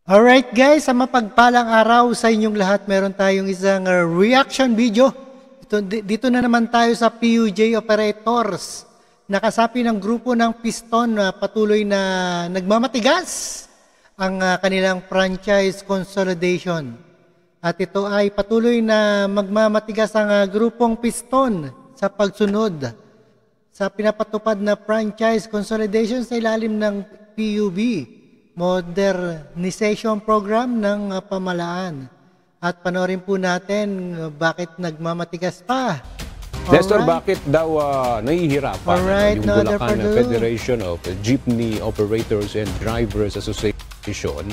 Alright guys, sa mapagpalang araw sa inyong lahat, meron tayong isang reaction video. Dito na naman tayo sa PUJ Operators. Nakasapi ng grupo ng Piston na patuloy na nagmamatigas ang kanilang franchise consolidation. At ito ay patuloy na magmamatigas ang grupong Piston sa pagsunod sa pinapatupad na franchise consolidation sa ilalim ng PUB. Modernization program ng pamalaan. At panoorin po natin bakit nagmamatigas pa. Nestor, bakit daw nahihirapan yung Bulacan Federation of Jeepney Operators and Drivers Association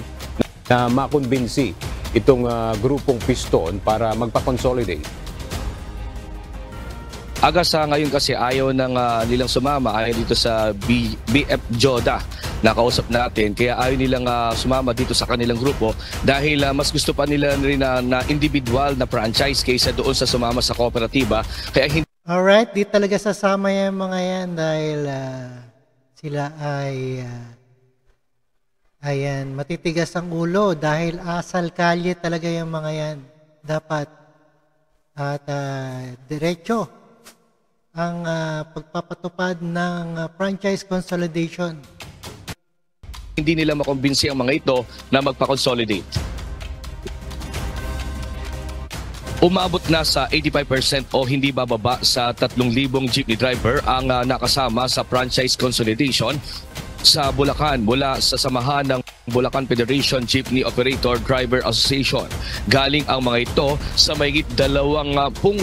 na makumbinsi itong grupong Piston para magpa-consolidate? Sa ngayon kasi ayaw nilang sumama, ayaw dito sa BF Joda na kausap natin, kaya ayaw nilang sumama dito sa kanilang grupo dahil mas gusto pa nila rin na individual na franchise kaysa doon sa sumama sa kooperatiba. Kaya hindi. Alright, di talaga sasama yung mga yan dahil sila ay ayan, matitigas ang ulo dahil asal kalye talaga yung mga yan. Dapat at diretso ang pagpapatupad ng franchise consolidation. Hindi nila makumbinsi ang mga ito na magpa-consolidate. Umabot na sa 85% o hindi bababa sa 3,000 jeepney driver ang nakasama sa franchise consolidation sa Bulacan mula sa samahan ng Bulacan Federation Jeepney Operator Driver Association. Galing ang mga ito sa mahigit 20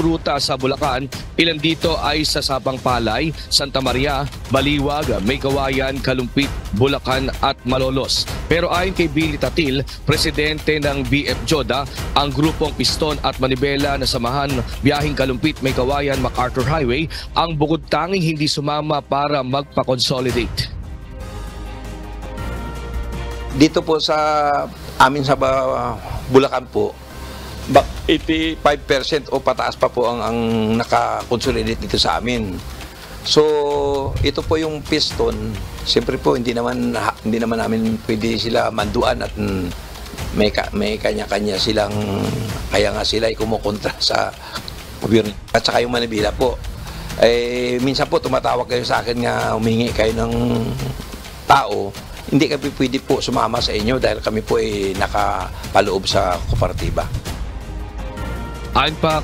ruta sa Bulacan. Ilan dito ay sa Sabang Palay, Santa Maria, Baliwag, Maykawayan, Kalumpit, Bulacan at Malolos. Pero ayon kay Billy Tatil, presidente ng BF Joda, ang grupong Piston at Manibela na samahan biyahing Kalumpit, Maykawayan, MacArthur Highway ang bukod tanging hindi sumama para magpa-consolidate. Dito po sa amin sa Bulacan po, 85% o pataas pa po ang naka-consolidate dito sa amin. So, ito po yung Piston. Siyempre po, hindi naman namin pwede sila manduan at may kanya-kanya silang, kaya nga sila ay kumukontra sa gobyerno. At saka yung Manibela po. Minsan po tumatawag kayo sa akin nga humingi kayo ng tao. Hindi kami pwede po sumama sa inyo dahil kami po ay nakapaloob sa kooperatiba. Ayon pa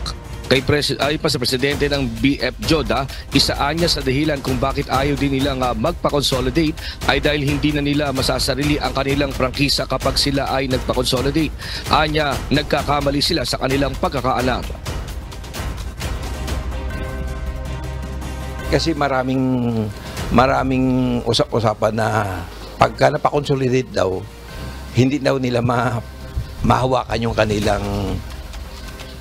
sa presidente ng BF Joda, isaan niya sa dahilan kung bakit ayaw din nilang magpa-consolidate ay dahil hindi na nila masasarili ang kanilang prangkisa kapag sila ay nagpa-consolidate. Anya, nagkakamali sila sa kanilang pagkakaalam. Kasi maraming usap-usapan na pagka napakonsolidate daw, hindi daw nila mahawakan yung kanilang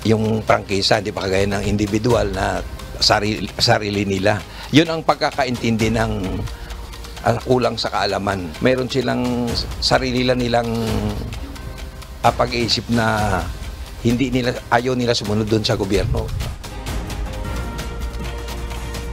yung prangkisa, hindi pa kagaya ng individual na sarili nila. Yun ang pagkakaintindi ng kulang sa kaalaman. Mayroon silang sarili nilang pag-iisip na ayaw nila sumunod doon sa gobyerno.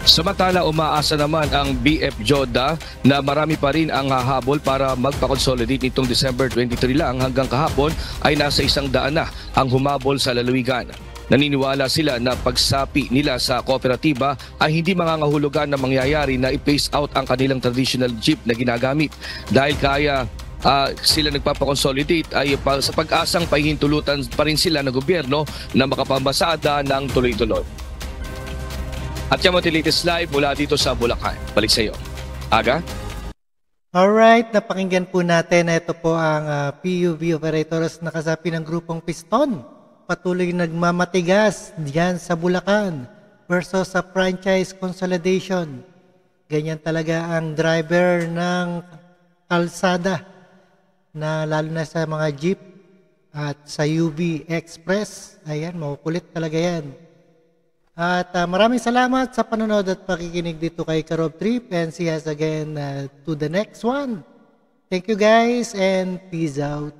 Samantala, umaasa naman ang BF Joda na marami pa rin ang hahabol para magpa-consolidate nitong December 23 lang. Hanggang kahapon ay nasa 100 na ang humabol sa lalawigan. Naniniwala sila na pagsapi nila sa kooperatiba ay hindi mangangahulugan na mangyayari na i-phase out ang kanilang traditional jeep na ginagamit. Dahil kaya sila nagpapa-consolidate ay sa pag-asang pahihintulutan pa rin sila ng gobyerno na makapambasada ng tuloy-tuloy. At yung mga latest live mula dito sa Bulacan. Balik sa iyo. Aga? Alright, napakinggan po natin na ito po ang PUB Operators na kasapi ng grupong Piston. Patuloy nagmamatigas diyan sa Bulacan versus sa franchise consolidation. Ganyan talaga ang driver ng kalsada na lalo na sa mga jeep at sa UB Express. Ayan, makukulit talaga yan. At maraming salamat sa panonood at pakikinig dito kay Karob Trip, and see us again to the next one. Thank you guys and peace out.